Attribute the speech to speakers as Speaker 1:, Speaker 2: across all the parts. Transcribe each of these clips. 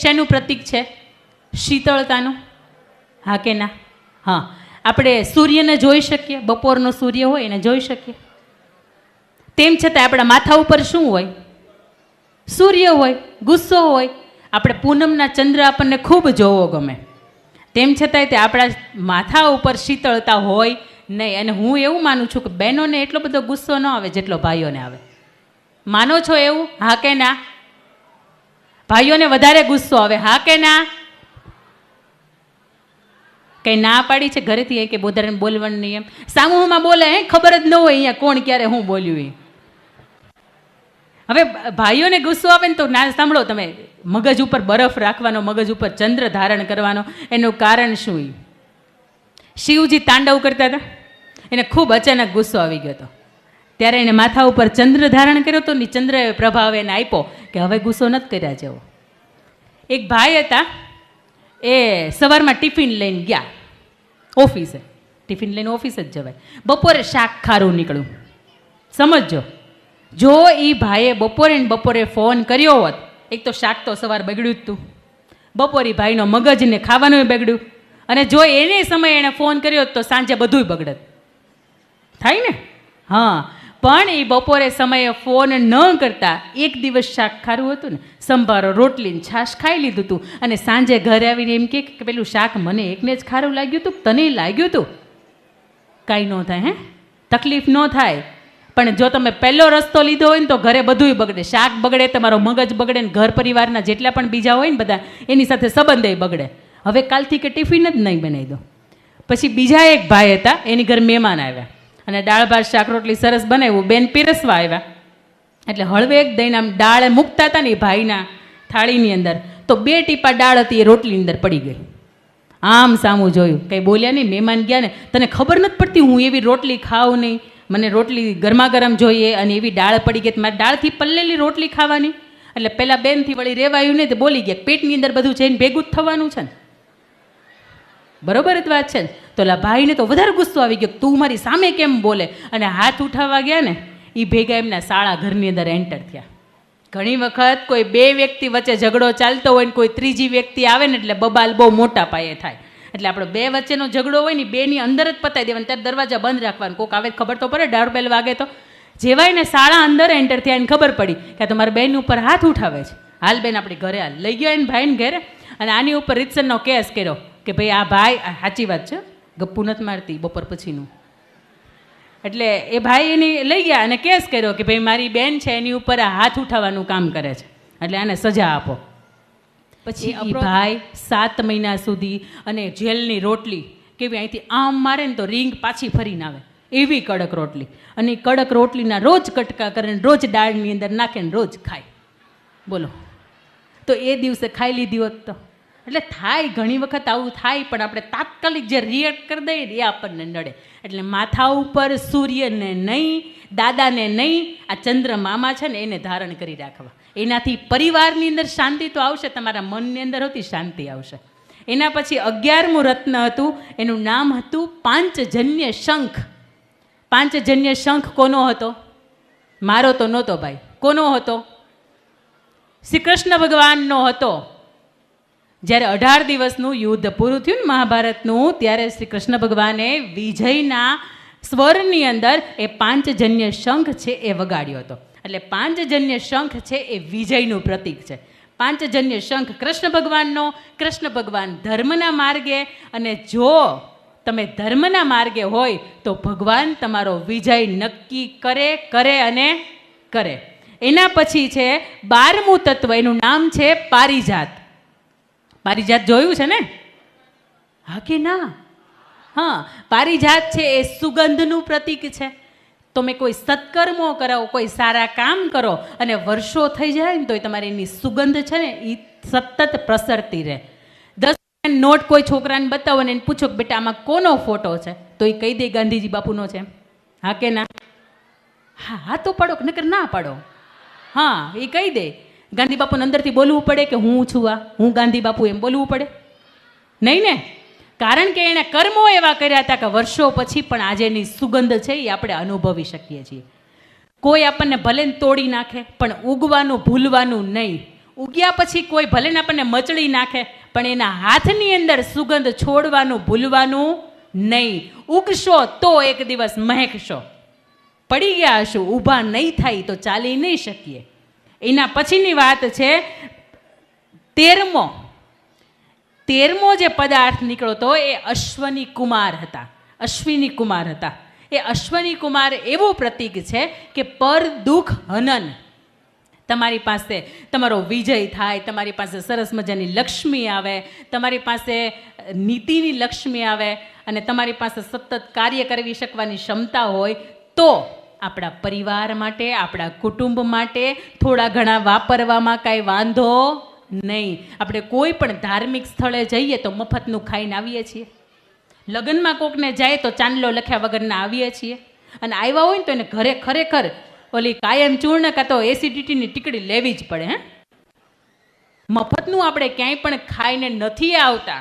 Speaker 1: શેનું પ્રતીક છે? શીતળતાનું. હા કે ના? હા, આપણે સૂર્યને જોઈ શકીએ, બપોરનો સૂર્ય હોય એને જોઈ શકીએ. તેમ છતાં આપણા માથા ઉપર શું હોય? સૂર્ય હોય, ગુસ્સો હોય. આપણે પૂનમના ચંદ્ર આપણને ખૂબ જોવો ગમે, તેમ છતાંય તે આપણા માથા ઉપર શીતળતા હોય નહીં. અને હું એવું માનું છું કે બહેનોને એટલો બધો ગુસ્સો ન આવે જેટલો ભાઈઓને આવે. માનો છો એવું? હા કે ના? ભાઈઓને વધારે ગુસ્સો આવે, હા કે ના? કઈ ના પાડી છે ઘરેથી કે વધારે બોલવાનું નહીં એમ? સામૂહમાં બોલે ખબર જ ન હોય અહીંયા કોણ ક્યારે હું બોલ્યું એ. હવે ભાઈઓને ગુસ્સો આવે ને તો ના સાંભળો તમે, મગજ ઉપર બરફ રાખવાનો, મગજ ઉપર ચંદ્ર ધારણ કરવાનો, એનું કારણ શું? શિવજી તાંડવ કરતા હતા, એને ખૂબ અચાનક ગુસ્સો આવી ગયો હતો. ત્યારે એને માથા ઉપર ચંદ્ર ધારણ કર્યો હતો ને ચંદ્રએ પ્રભાવ એને આપ્યો કે હવે ગુસ્સો નથી કર્યા જેવો. એક ભાઈ હતા, એ સવારમાં ટિફિન લઈને ગયા ઓફિસે. ટિફિન લઈને ઓફિસે જ જવાય. બપોરે શાક ખારું નીકળ્યું. સમજો, જો એ ભાઈએ બપોરે ફોન કર્યો હોત, એક તો શાક તો સવાર બગડ્યું જ હતું, બપોરે ભાઈનો મગજને ખાવાનું બગડ્યું, અને જો એને સમયે એણે ફોન કર્યો તો સાંજે બધુંય બગડત. થાય ને? હા, પણ એ બપોરે સમયે ફોન ન કરતા એક દિવસ શાક ખારું હતું ને, સંભારો રોટલીને છાશ ખાઈ લીધું હતું, અને સાંજે ઘરે આવીને એમ કે પેલું શાક મને એકને જ ખારું લાગ્યું હતું, તને લાગ્યું હતું. કાંઈ ન થાય, તકલીફ ન થાય. પણ જો તમે પહેલો રસ્તો લીધો હોય ને તો ઘરે બધુંય બગડે. શાક બગડે, તમારો મગજ બગડે, ને ઘર પરિવારના જેટલા પણ બીજા હોય ને બધા, એની સાથે સંબંધય બગડે. હવે કાલથી કે ટિફિન જ નહીં બનાવી દો. પછી બીજા એક ભાઈ હતા, એની ઘર મહેમાન આવ્યા અને દાળ ભાત શાક રોટલી સરસ બનાવ્યું, બેન પીરસવા આવ્યા. એટલે હળવેક દઈને આમ દાળ મૂકતા હતા ને એ ભાઈના થાળીની અંદર, તો 2 ટીપા દાળ હતી એ રોટલીની અંદર પડી ગઈ. આમ સામું જોયું, કંઈ બોલ્યા નહીં. મહેમાન ગયા ને, તને ખબર નથી પડતી હું એવી રોટલી ખાઉં નહીં, મને રોટલી ગરમા ગરમ જોઈએ, અને એવી દાળ પડી ગઈ, મારે દાળથી પલ્લેલી રોટલી ખાવાની. એટલે પેલા બેનથી વળી રેવાયું નહીં, તો બોલી ગયા, પેટની અંદર બધું જઈને ભેગું જ થવાનું છે ને. બરોબર જ વાત છે ને? તો ઓલા ભાઈને તો વધારે ગુસ્સો આવી ગયો, તું મારી સામે કેમ બોલે? અને હાથ ઉઠાવવા ગયા ને, એ ભેગા એમના શાળા ઘરની અંદર એન્ટર થયા. ઘણી વખત કોઈ 2 વ્યક્તિ વચ્ચે ઝઘડો ચાલતો હોય ને કોઈ ત્રીજી વ્યક્તિ આવે ને, એટલે બબાલ બહુ મોટા પાયે થાય. એટલે આપણો 2 વચ્ચેનો ઝઘડો હોય ને, 2ની અંદર જ પતાવી દેવાનો. ત્યારે દરવાજા બંધ રાખવાનું, કોક આવે ખબર તો પડે, ડોરબેલ વાગે તો. જેવાય ને શાળા અંદર એન્ટર થયા એને ખબર પડી કે આ તો મારા બેન ઉપર હાથ ઉઠાવે છે, હાલ બેન આપણી ઘરે હાલ. લઈ ગયા એને ભાઈને ઘરે, અને આની ઉપર રીતસરનો કેસ કર્યો કે ભાઈ આ ભાઈ, સાચી વાત છે, ગપ્પુ નથી મારતી બપોર પછીનું. એટલે એ ભાઈ એની લઈ ગયા અને કેસ કર્યો કે ભાઈ મારી બેન છે એની ઉપર આ હાથ ઉઠાવવાનું કામ કરે છે, એટલે આને સજા આપો. પછી એ ભાઈ 7 મહિના સુધી, અને જેલની રોટલી કેવી, અહીંથી આમ મારે ને તો રીંગ પાછી ફરીને આવે એવી કડક રોટલી. અને એ કડક રોટલીના રોજ કટકા કરે ને રોજ દાળની અંદર નાખે ને રોજ ખાય. બોલો, તો એ દિવસે ખાઈ લીધી હોત તો. એટલે થાય, ઘણી વખત આવું થાય, પણ આપણે તાત્કાલિક જે રિએક્ટ કરી દઈએ એ આપણને નડે. એટલે માથા ઉપર સૂર્યને નહીં, દાદાને નહીં, આ ચંદ્ર મામા છે ને એને ધારણ કરી રાખવા. એનાથી પરિવારની અંદર શાંતિ તો આવશે, તમારા મનની અંદર હોતી શાંતિ આવશે. એના પછી 11મું રત્ન હતું, એનું નામ હતું પાંચજન્ય શંખ. પાંચજન્ય શંખ કોનો હતો? મારો તો નહોતો ભાઈ. કોનો હતો? શ્રી કૃષ્ણ ભગવાનનો હતો. જ્યારે 18 દિવસનું યુદ્ધ પૂરું થયું ને મહાભારતનું, ત્યારે શ્રી કૃષ્ણ ભગવાને વિજયના સ્વરની અંદર એ પાંચજન્ય શંખ છે એ વગાડ્યો હતો. એટલે પાંચજન્ય શંખ છે એ વિજયનું પ્રતીક છે. પાંચજન્ય શંખ કૃષ્ણ ભગવાનનો. કૃષ્ણ ભગવાન ધર્મના માર્ગે, અને જો તમે ધર્મના માર્ગે હોય તો ભગવાન તમારો વિજય નક્કી કરે અને કરે. એના પછી છે 12મું તત્વ, એનું નામ છે પારિજાત. પારિજાત જોયું છે ને? હા કે ના? હા, પારિજાત છે એ સુગંધનું પ્રતીક છે. તમે કોઈ સત્કર્મો કરાવો, કોઈ સારા કામ કરો, અને વર્ષો થઈ જાય ને તો તમારી એની સુગંધ છે ને એ સતત પ્રસરતી રહે. 10 નોટ કોઈ છોકરાને બતાવો ને એને પૂછો કે બેટા આમાં કોનો ફોટો છે, તો એ કહી દે ગાંધીજી બાપુનો છે. હા કે ના? હા તો પાડો, નકર ના પાડો. હા, એ કહી દે. ગાંધી બાપુને અંદરથી બોલવું પડે કે હું છું આ, હું ગાંધી બાપુ, એમ બોલવું પડે નહીં ને? કારણ કે એણે કર્મો એવા કર્યા હતા કે વર્ષો પછી પણ આજે એની સુગંધ છે એ આપણે અનુભવી શકીએ છીએ. કોઈ આપણને ભલે તોડી નાખે, પણ ઉગવાનું ભૂલવાનું નહીં. ઉગ્યા પછી કોઈ ભલે ને આપણને મચડી નાખે, પણ એના હાથની અંદર સુગંધ છોડવાનું ભૂલવાનું નહીં. ઉગશો તો એક દિવસ મહેકશો, પડી ગયા હશું, ઊભા નહીં થાય તો ચાલી નહીં શકીએ. એના પછીની વાત છે 13મો જે પદાર્થ નીકળ્યો હતો એ અશ્વની કુમાર હતા. અશ્વિની કુમાર હતા. એ અશ્વની કુમાર એવું પ્રતીક છે કે પર દુઃખ હનન. તમારી પાસે તમારો વિજય થાય, તમારી પાસે સરસ મજાની લક્ષ્મી આવે, તમારી પાસે નીતિની લક્ષ્મી આવે અને તમારી પાસે સતત કાર્ય કરી શકવાની ક્ષમતા હોય તો આપણા પરિવાર માટે, આપણા કુટુંબ માટે થોડા ઘણા વાપરવામાં કાંઈ વાંધો નહીં. આપણે કોઈ પણ ધાર્મિક સ્થળે જઈએ તો મફતનું ખાઈને આવીએ છીએ. લગ્નમાં કોકને જાય તો ચાંદલો લખ્યા વગરના આવીએ છીએ. અને આવ્યા હોય ને તો એને ઘરે ખરેખર ઓલી કાયમ ચૂર્ણ કાં તો એસિડિટીની ટીકડી લેવી જ પડે. મફતનું આપણે ક્યાંય પણ ખાઈને નથી આવતા.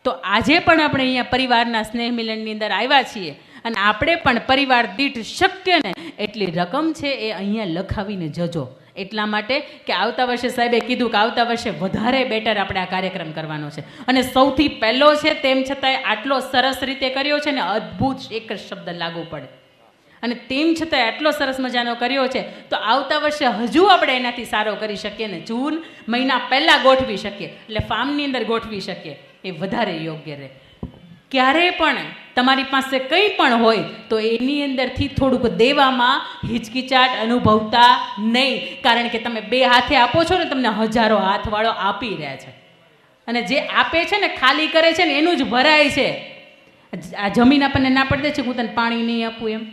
Speaker 1: તો આજે પણ આપણે અહીંયા પરિવારના સ્નેહ મિલનની અંદર આવ્યા છીએ અને આપણે પણ પરિવાર દીઠ શક્ય ને એટલી રકમ છે એ અહીંયા લખાવીને જજો. એટલા માટે કે આવતા વર્ષે સાહેબે કીધું કે આવતા વર્ષે વધારે બેટર આપણે આ કાર્યક્રમ કરવાનો છે. અને સૌથી પહેલો છે તેમ છતાંય આટલો સરસ રીતે કર્યો છે ને, અદ્ભુત એક જ શબ્દ લાગુ પડે. અને તેમ છતાંય આટલો સરસ મજાનો કર્યો છે તો આવતા વર્ષે હજુ આપણે એનાથી સારો કરી શકીએ ને જૂન મહિના પહેલાં ગોઠવી શકીએ, એટલે ફાર્મની અંદર ગોઠવી શકીએ, એ વધારે યોગ્ય રહે. ક્યારે પણ તમારી પાસે કંઈ પણ હોય તો એની અંદરથી થોડુંક દેવામાં હિચકિચાટ અનુભવતા નહીં. કારણ કે તમે 2 હાથે આપો છો ને, તમને હજારો હાથવાળો આપી રહ્યા છે. અને જે આપે છે ને, ખાલી કરે છે ને, એનું જ ભરાય છે. આ જમીન આપણને ના પડી દે છે હું તને પાણી નહીં આપું એમ.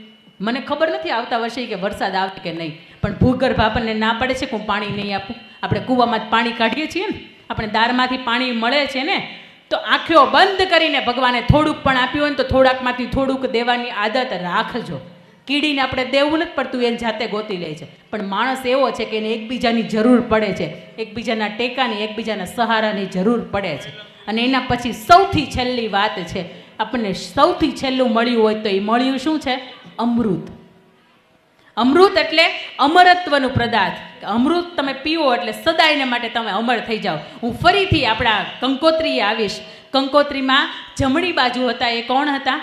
Speaker 1: મને ખબર નથી આવતા વર્ષે કે વરસાદ આવે કે નહીં, પણ ભૂગર્ભ આપણને ના પડે છે કે હું પાણી નહીં આપું. આપણે કૂવામાં જ પાણી કાઢીએ છીએ ને, આપણે દારમાંથી પાણી મળે છે ને, તો આંખો બંધ કરીને ભગવાને થોડુંક પણ આપ્યું હોય ને તો થોડાકમાંથી થોડુંક દેવાની આદત રાખજો. કીડીને આપણે દેવું નથી પડતું, એને જાતે ગોતી લે છે. પણ માણસ એવો છે કે એને એકબીજાની જરૂર પડે છે, એકબીજાના ટેકાની, એકબીજાના સહારાની જરૂર પડે છે. અને એના પછી સૌથી છેલ્લી વાત છે, આપણને સૌથી છેલ્લું મળ્યું હોય તો એ મળ્યું શું છે? અમૃત. અમૃત એટલે અમરત્વનું પદાર્થ. અમૃત તમે પીવો એટલે સદાયને માટે તમે અમર થઈ જાઓ. હું ફરીથી આપણા કંકોત્રીએ આવીશ. કંકોત્રીમાં જમણી બાજુ હતા એ કોણ હતા?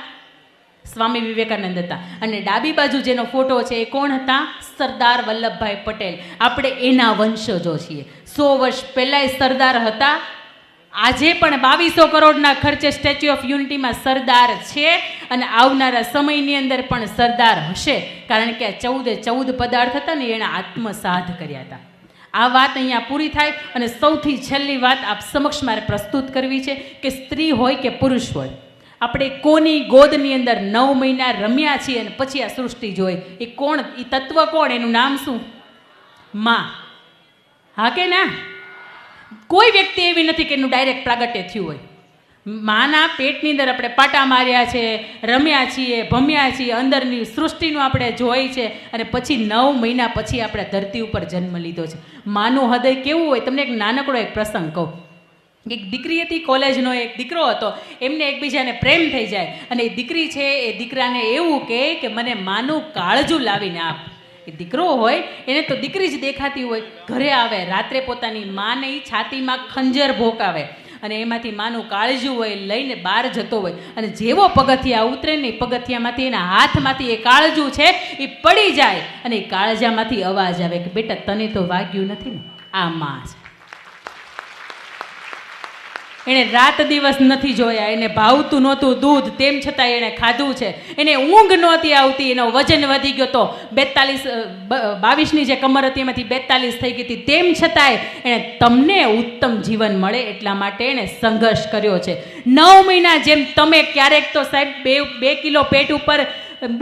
Speaker 1: સ્વામી વિવેકાનંદ હતા. અને ડાબી બાજુ જેનો ફોટો છે એ કોણ હતા? સરદાર વલ્લભભાઈ પટેલ. આપણે એના વંશજો છીએ. 100 વર્ષ પહેલાંય સરદાર હતા. આજે પણ 2200 કરોડના ખર્ચે સ્ટેચ્યુ ઓફ યુનિટીમાં સરદાર છે અને આવનારા સમયની અંદર પણ સરદાર હશે. કારણ કે આ 14 પદાર્થ હતા ને એણે આત્મસાધ કર્યા હતા. આ વાત અહીંયા પૂરી થાય અને સૌથી છેલ્લી વાત આપ સમક્ષ મારે પ્રસ્તુત કરવી છે કે સ્ત્રી હોય કે પુરુષ હોય, આપણે કોની ગોદની અંદર 9 મહિના રમ્યા છીએ અને પછી આ સૃષ્ટિ જોઈ, એ કોણ? એ તત્વ કોણ? એનું નામ શું? માં. હા કે ના? કોઈ વ્યક્તિ એવી નથી કે એનું ડાયરેક્ટ પ્રાગટ્ય થયું હોય. માના પેટની અંદર આપણે પાટા માર્યા છે, રમ્યા છીએ, ભમ્યા છીએ, અંદરની સૃષ્ટિનું આપણે જોઈ છે અને પછી 9 મહિના પછી આપણે ધરતી ઉપર જન્મ લીધો છે. માનું હૃદય કેવું હોય? તમને એક નાનકડો એક પ્રસંગ કહું. એક દીકરી હતી, કોલેજનો એક દીકરો હતો, એમને એકબીજાને પ્રેમ થઈ જાય અને એ દીકરી છે એ દીકરાને એવું કહે કે મને માનું કાળજું લાવીને આપ. એ દીકરો હોય એને તો દીકરી જ દેખાતી હોય. ઘરે આવે, રાત્રે પોતાની માને છાતીમાં ખંજર ભોકાવે અને એમાંથી માનું કાળજું હોય લઈને બહાર જતો હોય અને જેવો પગથિયા ઉતરે ને પગથિયામાંથી એના હાથમાંથી એ કાળજું છે એ પડી જાય અને એ કાળજામાંથી અવાજ આવે કે બેટા તને તો વાગ્યું નથી ને, આ માં છે. એણે રાત દિવસ નથી જોયા, એને ભાવતું નહોતું દૂધ, તેમ છતાં એણે ખાધું છે. એને ઊંઘ નહોતી આવતી, એનો વજન વધી ગયો તો 22ની જે કમર હતી એમાંથી 42 થઈ ગઈ હતી. તેમ છતાંય એણે તમને ઉત્તમ જીવન મળે એટલા માટે એણે સંઘર્ષ કર્યો છે. 9 મહિના જેમ તમે ક્યારેક તો સાહેબ 2 કિલો પેટ ઉપર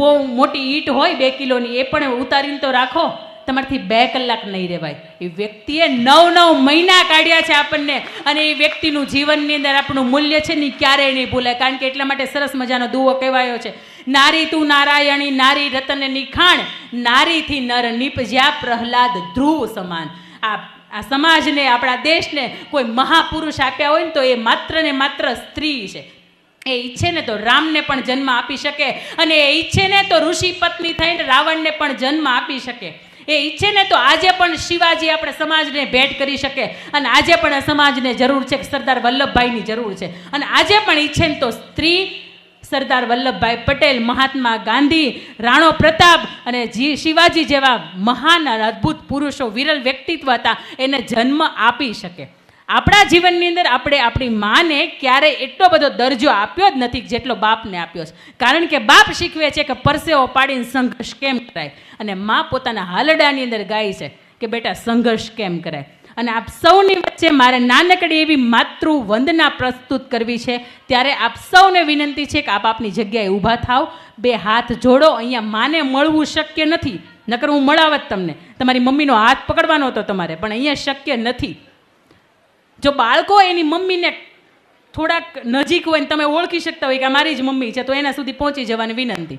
Speaker 1: બહુ મોટી ઈંટ હોય 2 કિલોની, એ પણ ઉતારીને તો રાખો, તમારથી 2 કલાક નહીં રહેવાય. એ વ્યક્તિએ 9 મહિના કાઢ્યા છે આપણને અને એ વ્યક્તિનું જીવનની અંદર આપણું મૂલ્ય છે ને ક્યારેય નહીં ભૂલાય. કારણ કે એટલા માટે સરસ મજાનો દુઓ કહેવાયો છે, નારી તું નારાયણી, નારી રતન નિખાણ, નારીથી નર નિપજ્યા પ્રહલાદ ધ્રુવ સમાન. આ સમાજને, આપણા દેશને કોઈ મહાપુરુષ આપ્યા હોય ને તો એ માત્ર ને માત્ર સ્ત્રી છે. એ ઈચ્છે ને તો રામને પણ જન્મ આપી શકે અને એ ઈચ્છે ને તો ઋષિ પત્ની થઈને રાવણને પણ જન્મ આપી શકે. એ ઈચ્છે ને તો આજે પણ શિવાજી આપણે સમાજને ભેટ કરી શકે, અને આજે પણ સમાજને જરૂર છે કે સરદાર વલ્લભભાઈની જરૂર છે, અને આજે પણ ઈચ્છે ને તો સ્ત્રી સરદાર વલ્લભભાઈ પટેલ, મહાત્મા ગાંધી, રાણો પ્રતાપ અને શિવાજી જેવા મહાન અને અદ્ભુત પુરુષો, વિરલ વ્યક્તિત્વ હતા, એને જન્મ આપી શકે. આપણા જીવનની અંદર આપણે આપણી માને ક્યારેય એટલો બધો દરજ્જો આપ્યો જ નથી જેટલો બાપને આપ્યો છે. કારણ કે બાપ શીખવે છે કે પરસેવો પાડીને સંઘર્ષ કેમ કરાય, અને મા પોતાના હાલડાની અંદર ગાય છે કે બેટા સંઘર્ષ કેમ કરાય. અને આપ સૌની વચ્ચે મારે નાનકડી એવી માતૃ વંદના પ્રસ્તુત કરવી છે. ત્યારે આપ સૌને વિનંતી છે કે આપ આપની જગ્યાએ ઊભા થાવ, બે હાથ જોડો. અહીંયા માને મળવું શક્ય નથી, નકર હું મળાવત તમને, તમારી મમ્મીનો હાથ પકડવાનો હતો તમારે, પણ અહીંયા શક્ય નથી. જો બાળકો એની મમ્મીને થોડાક નજીક હોય ને તમે ઓળખી શકતા હોય કે મારી જ મમ્મી છે, તો એના સુધી પહોંચી જવાની વિનંતી.